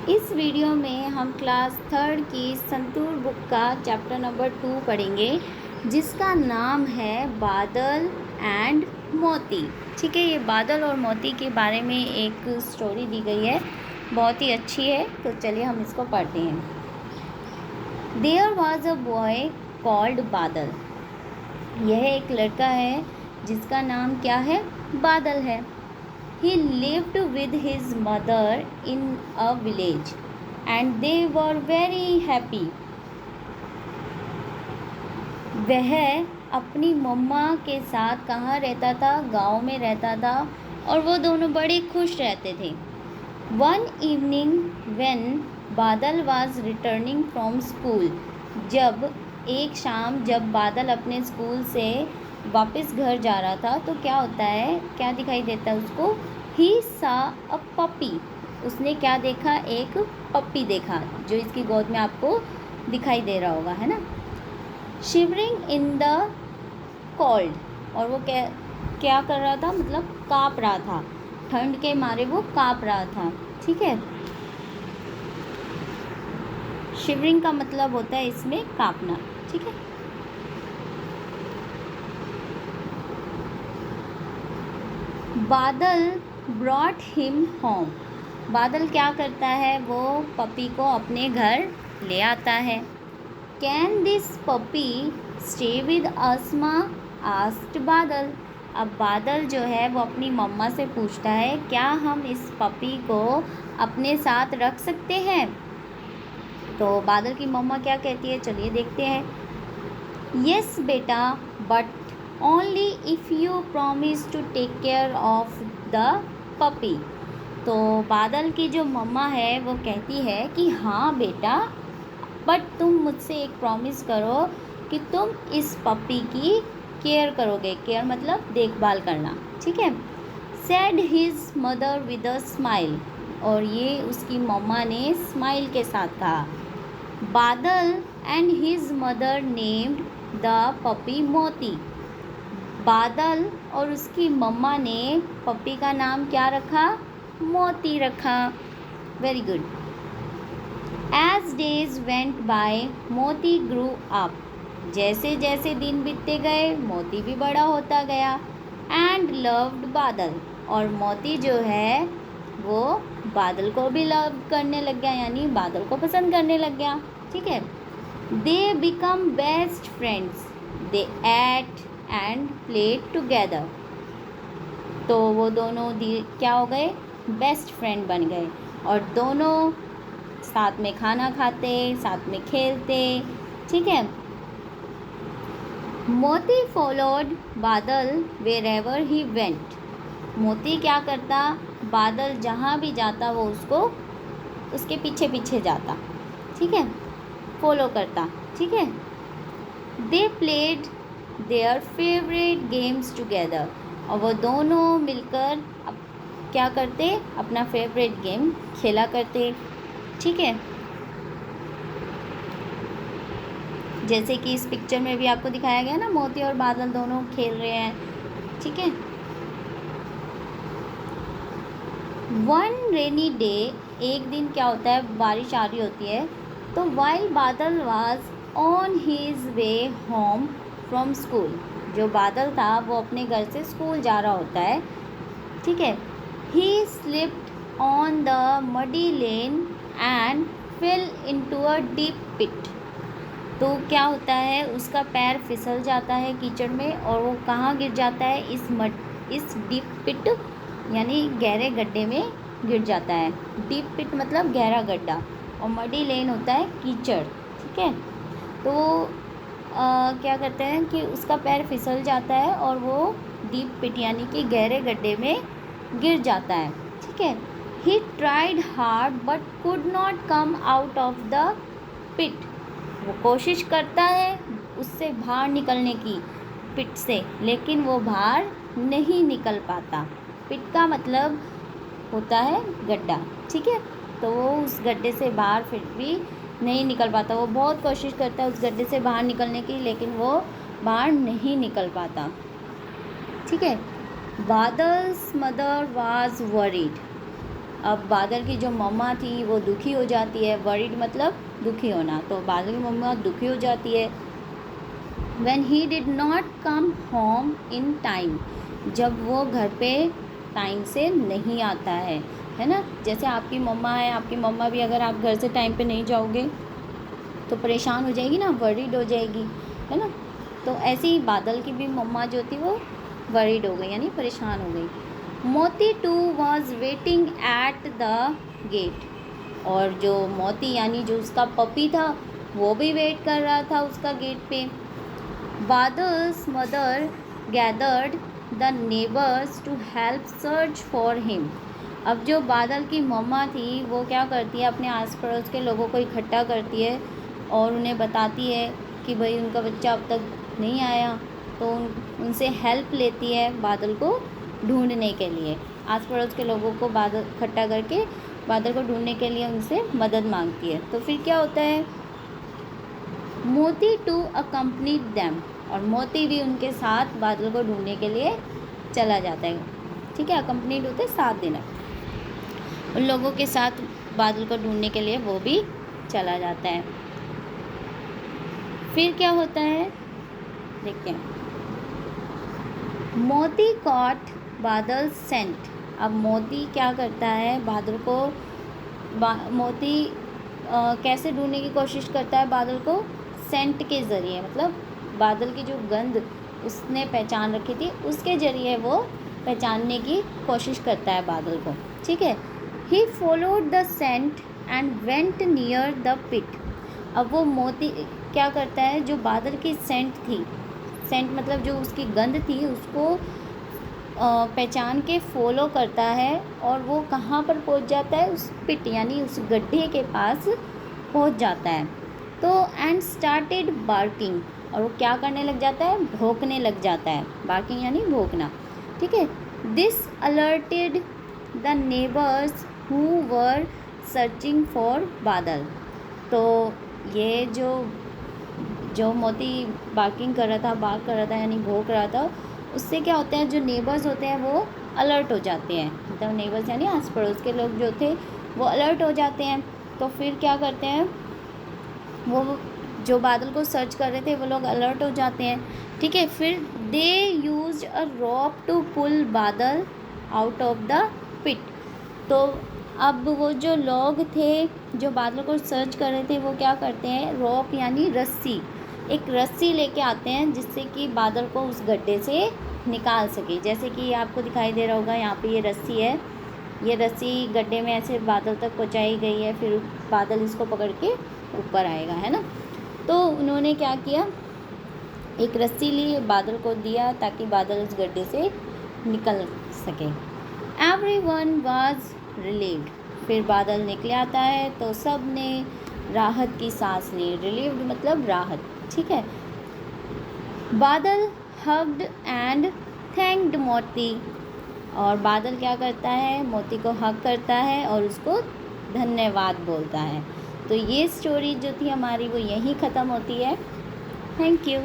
इस वीडियो में हम क्लास थर्ड की संतूर बुक का चैप्टर नंबर 2 पढ़ेंगे, जिसका नाम है बादल एंड मोती। ठीक है, ये बादल और मोती के बारे में एक स्टोरी दी गई है, बहुत ही अच्छी है। तो चलिए हम इसको पढ़ते हैं। There was a boy called Badal. यह एक लड़का है जिसका नाम क्या है? बादल है। He lived with his mother in a village and they were very happy. वह अपनी मम्मा के साथ कहाँ रहता था? गांव में रहता था और वो दोनों बड़े खुश रहते थे। One evening when बादल was returning from school, जब एक शाम जब बादल अपने स्कूल से वापस घर जा रहा था तो क्या होता है, क्या दिखाई देता है उसको? He saw a puppy. उसने क्या देखा? एक पप्पी देखा, जो इसकी गोद में आपको दिखाई दे रहा होगा, है ना। Shivering in the cold, और वो क्या कर रहा था? मतलब काँप रहा था, ठंड के मारे वो काँप रहा था। ठीक है, शिवरिंग का मतलब होता है इसमें काँपना। ठीक है, बादल ब्रॉट हिम होम। बादल क्या करता है? वो पपी को अपने घर ले आता है। Can this puppy stay with us माँ? आस्क्ड बादल। अब बादल जो है वो अपनी मम्मा से पूछता है, क्या हम इस पपी को अपने साथ रख सकते हैं? तो बादल की मम्मा क्या कहती है, चलिए देखते हैं। यस बेटा, but only if you promise to take care of the puppy. तो बादल की जो मम्मा है वो कहती है कि हाँ बेटा, बट तुम मुझसे एक प्रॉमिस करो कि तुम इस पपी की केयर करोगे। केयर मतलब देखभाल करना। ठीक है, said his mother with a smile, और ये उसकी मम्मा ने स्माइल के साथ कहा। बादल and his mother named the puppy मोती। बादल और उसकी मम्मा ने पपी का नाम क्या रखा? मोती रखा। Very good. As days went by Moti grew up. जैसे जैसे दिन बीतते गए मोती भी बड़ा होता गया। एंड लव्ड बादल, और मोती जो है वो बादल को भी लव करने लग गया, यानी बादल को पसंद करने लग गया। ठीक है, they become best friends. They ate and played together. तो वो दोनों क्या हो गए? बेस्ट फ्रेंड बन गए, और दोनों साथ में खाना खाते, साथ में खेलते। ठीक है, मोती फॉलोड बादल वेर एवर ही वेंट। मोती क्या करता? बादल जहाँ भी जाता वो उसके पीछे पीछे जाता। ठीक है, फॉलो करता। ठीक है, they played their favourite games together, और वो दोनों मिलकर क्या करते? अपना फेवरेट गेम खेला करते। ठीक है, जैसे कि इस पिक्चर में भी आपको दिखाया गया ना, मोती और बादल दोनों खेल रहे हैं। ठीक है, वन रेनी डे, एक दिन क्या होता है, बारिश आ रही होती है। तो वाइल बादल was on his way home from school, जो बादल था वो अपने घर से स्कूल जा रहा होता है। ठीक है, he slipped on the muddy lane and fell into a deep pit. तो क्या होता है, उसका पैर फिसल जाता है कीचड़ में, और वो कहाँ गिर जाता है? इस डीप पिट यानी गहरे गड्ढे में गिर जाता है। डीप पिट मतलब गहरा गड्ढा, और मडी लेन होता है कीचड़। ठीक है, तो क्या करते हैं कि उसका पैर फिसल जाता है और वो डीप पिट यानी कि गहरे गड्ढे में गिर जाता है। ठीक है, he tried hard but could not come out of the pit. वो कोशिश करता है उससे बाहर निकलने की, पिट से, लेकिन वो बाहर नहीं निकल पाता। पिट का मतलब होता है गड्ढा। ठीक है, तो वो उस गड्ढे से बाहर फिर भी नहीं निकल पाता। वो बहुत कोशिश करता है उस गड्ढे से बाहर निकलने की, लेकिन वो बाहर नहीं निकल पाता। ठीक है, बादल्स मदर वाज वरीड। अब बादल की जो मम्मा थी वो दुखी हो जाती है, वरीड मतलब दुखी होना, तो बादल की मम्मा दुखी हो जाती है। When he did not come home in time, जब वो घर पे टाइम से नहीं आता है ना। जैसे आपकी मम्मा है, आपकी मम्मा भी अगर आप घर से टाइम पे नहीं जाओगे तो परेशान हो जाएगी ना, वरीड हो जाएगी, है ना। तो ऐसे ही बादल की भी मम्मा जो थी वो वरीड हो गई, यानी परेशान हो गई। Moti too was waiting at the gate, और जो मोती यानी जो उसका पपी था वो भी वेट कर रहा था उसका गेट पे। Badal's mother gathered the neighbours to help search for him, अब जो बादल की मम्मा थी वो क्या करती है, अपने आस पड़ोस के लोगों को इकट्ठा करती है और उन्हें बताती है कि भाई उनका बच्चा अब तक नहीं आया, तो उनसे हेल्प लेती है बादल को ढूंढने के लिए। आस पड़ोस के लोगों को बादल इकट्ठा करके बादल को ढूंढने के लिए उनसे मदद मांगती है। तो फिर क्या होता है, मोती टू अकम्पनी दैम, और मोती भी उनके साथ बादल को ढूंढने के लिए चला जाता है। ठीक है, अकम्पनीड होते साथ देना, उन लोगों के साथ बादल को ढूंढने के लिए वो भी चला जाता है। फिर क्या होता है देखते हैं। मोती कॉट बादल सेंट, अब मोती क्या करता है बादल को, मोती कैसे ढूंढने की कोशिश करता है बादल को, सेंट के ज़रिए, मतलब बादल की जो गंध उसने पहचान रखी थी उसके ज़रिए वो पहचानने की कोशिश करता है बादल को। ठीक है, he followed the scent and went near the pit, अब वो मोती क्या करता है, जो बादल की सेंट थी, सेंट मतलब जो उसकी गंध थी उसको पहचान के फॉलो करता है, और वो कहाँ पर पहुँच जाता है, उस पिट यानी उस गड्ढे के पास पहुँच जाता है। तो एंड स्टार्टेड बार्किंग, और वो क्या करने लग जाता है, भौंकने लग जाता है, बार्किंग यानी भौंकना। ठीक है, this alerted the neighbours who were searching for बादल, तो ये जो मोती बार्किंग कर रहा था, बार्क कर रहा था यानी भौंक रहा था, उससे क्या होता है, जो नेबर्स होते हैं वो अलर्ट हो जाते हैं, मतलब नेबर्स यानी आस पड़ोस के लोग जो थे वो अलर्ट हो जाते हैं। तो फिर क्या करते हैं, वो जो बादल को सर्च कर रहे थे वो लोग अलर्ट हो जाते हैं। ठीक है, फिर they used a रॉप to pull बादल आउट ऑफ द पिट, तो अब वो जो लोग थे जो बादल को सर्च कर रहे थे वो क्या करते हैं, रॉप यानी रस्सी, एक रस्सी लेके आते हैं जिससे कि बादल को उस गड्ढे से निकाल सके। जैसे कि आपको दिखाई दे रहा होगा यहाँ पे ये रस्सी है, ये रस्सी गड्ढे में ऐसे बादल तक पहुँचाई गई है, फिर बादल इसको पकड़ के ऊपर आएगा, है ना। तो उन्होंने क्या किया, एक रस्सी ली, बादल को दिया ताकि बादल उस गड्ढे से निकल सके। एवरीवन वाज रिलीव्ड, फिर बादल निकले आता है तो सब ने राहत की सांस ली, रिलीव्ड मतलब राहत। ठीक है, बादल हग्ड एंड थैंक्ड मोती, और बादल क्या करता है, मोती को हग करता है और उसको धन्यवाद बोलता है। तो ये स्टोरी जो थी हमारी वो यहीं ख़त्म होती है। Thank you.